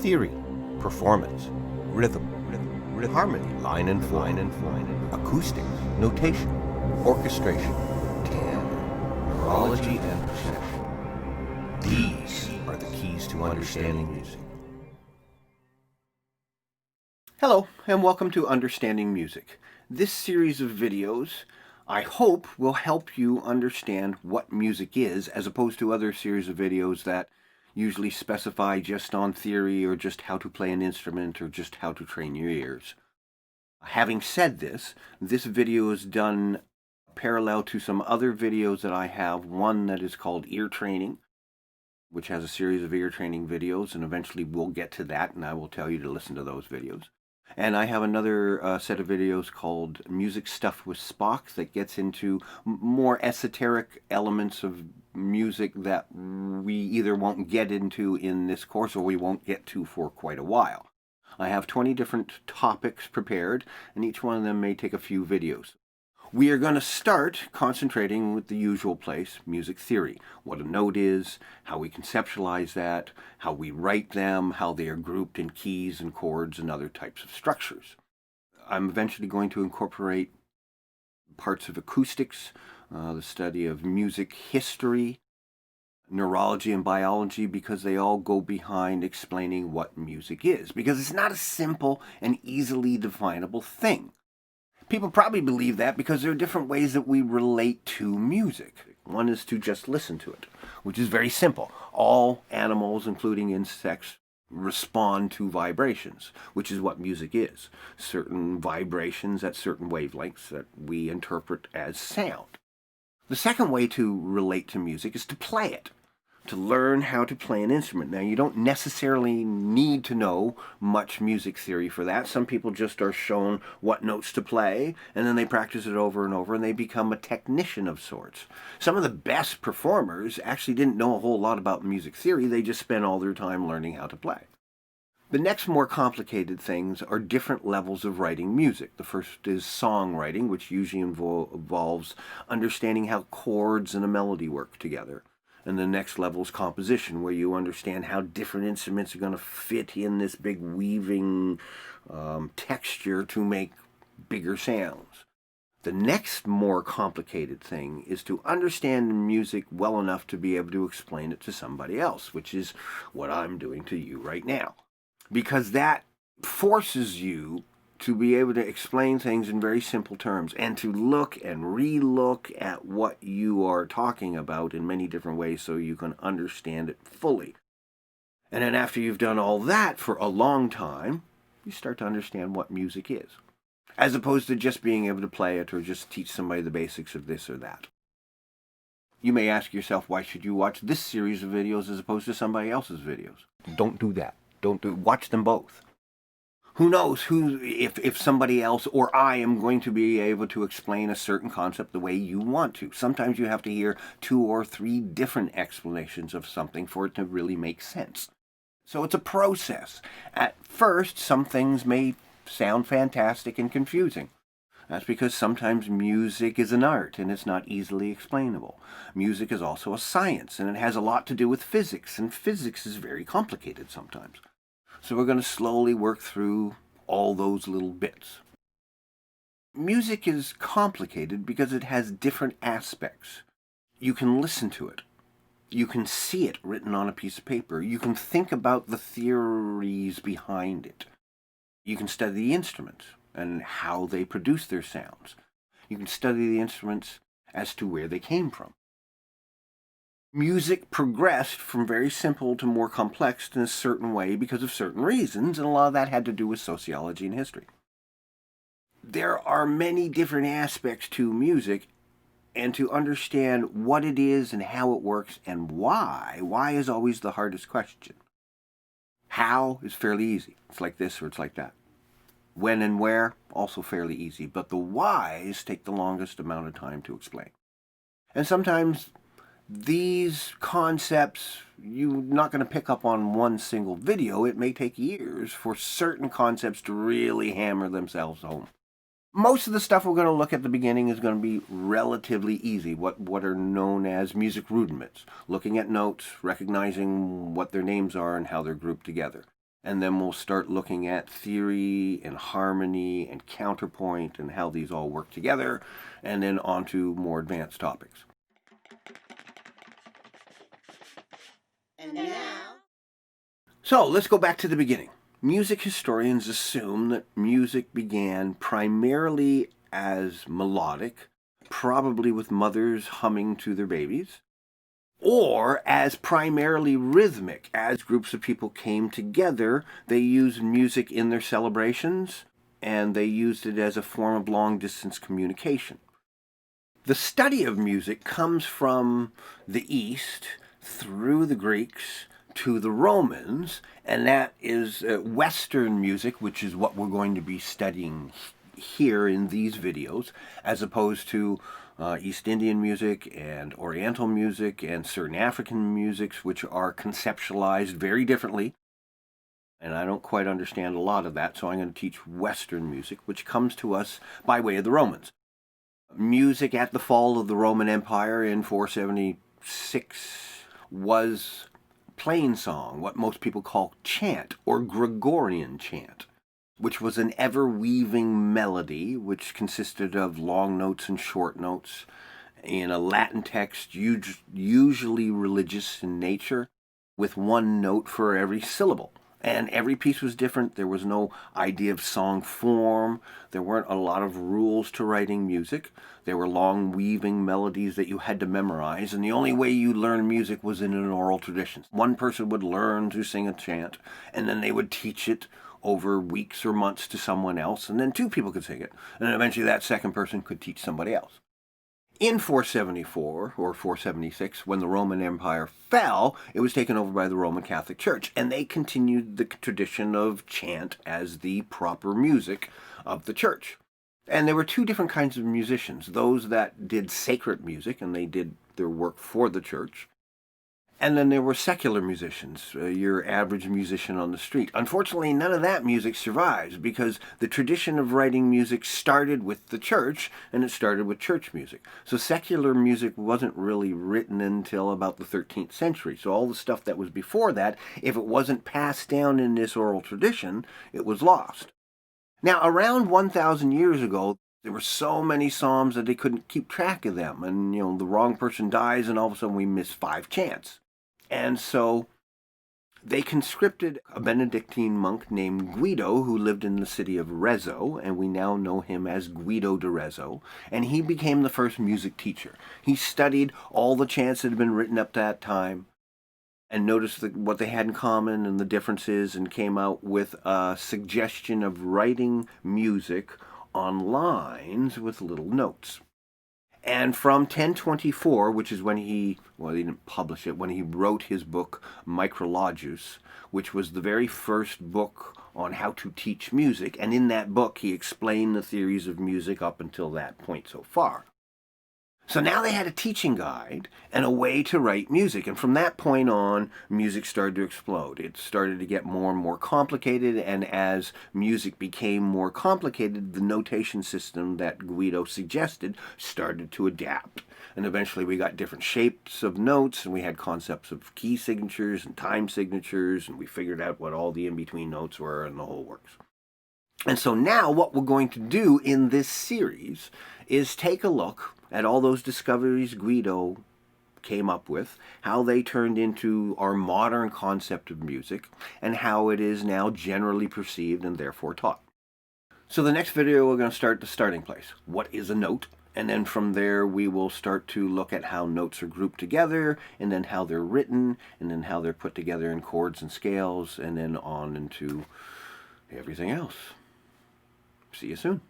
theory, performance, rhythm, harmony, line and form, acoustics, notation, orchestration, timbre, neurology, and perception. These are the keys to understanding music. Hello, and welcome to Understanding Music. This series of videos, I hope, will help you understand what music is, as opposed to other series of videos that usually specify just on theory or just how to play an instrument or just how to train your ears. Having said this video is done parallel to some other videos that I have, one that is called Ear Training, which has a series of ear training videos, and eventually we'll get to that, and I will tell you to listen to those videos. And I have another set of videos called Music Stuff with Spock that gets into more esoteric elements of music that we either won't get into in this course or we won't get to for quite a while. I have 20 different topics prepared, and each one of them may take a few videos. We are going to start concentrating with the usual place, music theory. What a note is, how we conceptualize that, how we write them, how they are grouped in keys and chords and other types of structures. I'm eventually going to incorporate parts of acoustics, the study of music history, neurology and biology, because they all go behind explaining what music is, because it's not a simple and easily definable thing. People probably believe that because there are different ways that we relate to music. One is to just listen to it, which is very simple. All animals, including insects, respond to vibrations, which is what music is. Certain vibrations at certain wavelengths that we interpret as sound. The second way to relate to music is to play it, to learn how to play an instrument. Now, you don't necessarily need to know much music theory for that. Some people just are shown what notes to play, and then they practice it over and over, and they become a technician of sorts. Some of the best performers actually didn't know a whole lot about music theory. They just spent all their time learning how to play. The next more complicated things are different levels of writing music. The first is songwriting, which usually involves understanding how chords and a melody work together. And the next level is composition, where you understand how different instruments are going to fit in this big weaving texture to make bigger sounds. The next more complicated thing is to understand music well enough to be able to explain it to somebody else, which is what I'm doing to you right now. Because that forces you to be able to explain things in very simple terms and to look and re-look at what you are talking about in many different ways so you can understand it fully. And then after you've done all that for a long time, you start to understand what music is, as opposed to just being able to play it or just teach somebody the basics of this or that. You may ask yourself, why should you watch this series of videos as opposed to somebody else's videos? Don't do that. Watch them both. Who knows if somebody else or I am going to be able to explain a certain concept the way you want to. Sometimes you have to hear 2 or 3 different explanations of something for it to really make sense. So it's a process. At first, some things may sound fantastic and confusing. That's because sometimes music is an art and it's not easily explainable. Music is also a science, and it has a lot to do with physics, and physics is very complicated sometimes. So we're going to slowly work through all those little bits. Music is complicated because it has different aspects. You can listen to it. You can see it written on a piece of paper. You can think about the theories behind it. You can study the instruments and how they produce their sounds. You can study the instruments as to where they came from. Music progressed from very simple to more complex in a certain way because of certain reasons, and a lot of that had to do with sociology and history. There are many different aspects to music, and to understand what it is and how it works and why is always the hardest question. How is fairly easy. It's like this or it's like that. When and where, also fairly easy, but the whys take the longest amount of time to explain. And sometimes these concepts, you're not going to pick up on one single video. It may take years for certain concepts to really hammer themselves home. Most of the stuff we're going to look at the beginning is going to be relatively easy, what are known as music rudiments, looking at notes, recognizing what their names are and how they're grouped together. and then we'll start looking at theory and harmony and counterpoint and how these all work together, and then on to more advanced topics. And now? So let's go back to the beginning. Music historians assume that music began primarily as melodic, probably with mothers humming to their babies, or as primarily rhythmic. As groups of people came together, they used music in their celebrations, and they used it as a form of long-distance communication. The study of music comes from the East, through the Greeks, to the Romans, and that is Western music, which is what we're going to be studying here in these videos, as opposed to East Indian music and Oriental music and certain African musics, which are conceptualized very differently. And I don't quite understand a lot of that, so I'm going to teach Western music, which comes to us by way of the Romans. Music at the fall of the Roman Empire in 476 was plainsong, what most people call chant or Gregorian chant, which was an ever-weaving melody which consisted of long notes and short notes in a Latin text, usually religious in nature, with one note for every syllable. And every piece was different. There was no idea of song form. There weren't a lot of rules to writing music. There were long weaving melodies that you had to memorize, and the only way you learned music was in an oral tradition. One person would learn to sing a chant, and then they would teach it over weeks or months to someone else, and then two people could sing it, and then eventually that second person could teach somebody else. In 474 or 476, when the Roman Empire fell, it was taken over by the Roman Catholic Church, and they continued the tradition of chant as the proper music of the church. And there were two different kinds of musicians, those that did sacred music, and they did their work for the church. And then there were secular musicians, your average musician on the street. Unfortunately, none of that music survives because the tradition of writing music started with the church, and it started with church music. So secular music wasn't really written until about the 13th century. So all the stuff that was before that, if it wasn't passed down in this oral tradition, it was lost. Now, around 1,000 years ago, there were so many psalms that they couldn't keep track of them. And, the wrong person dies, and all of a sudden we miss 5 chants. And so they conscripted a Benedictine monk named Guido, who lived in the city of Arezzo, and we now know him as Guido d'Arezzo, and he became the first music teacher. He studied all the chants that had been written up to that time and noticed what they had in common and the differences, and came out with a suggestion of writing music on lines with little notes. And from 1024, which is when he didn't publish it, when he wrote his book, Micrologus, which was the very first book on how to teach music. And in that book, he explained the theories of music up until that point so far. So now they had a teaching guide and a way to write music. And from that point on, music started to explode. It started to get more and more complicated. And as music became more complicated, the notation system that Guido suggested started to adapt. And eventually we got different shapes of notes, and we had concepts of key signatures and time signatures, and we figured out what all the in-between notes were, and the whole works. And so now what we're going to do in this series is take a look at all those discoveries Guido came up with, how they turned into our modern concept of music, and how it is now generally perceived and therefore taught. So the next video we're going to start the starting place. What is a note? And then from there we will start to look at how notes are grouped together, and then how they're written, and then how they're put together in chords and scales, and then on into everything else. See you soon.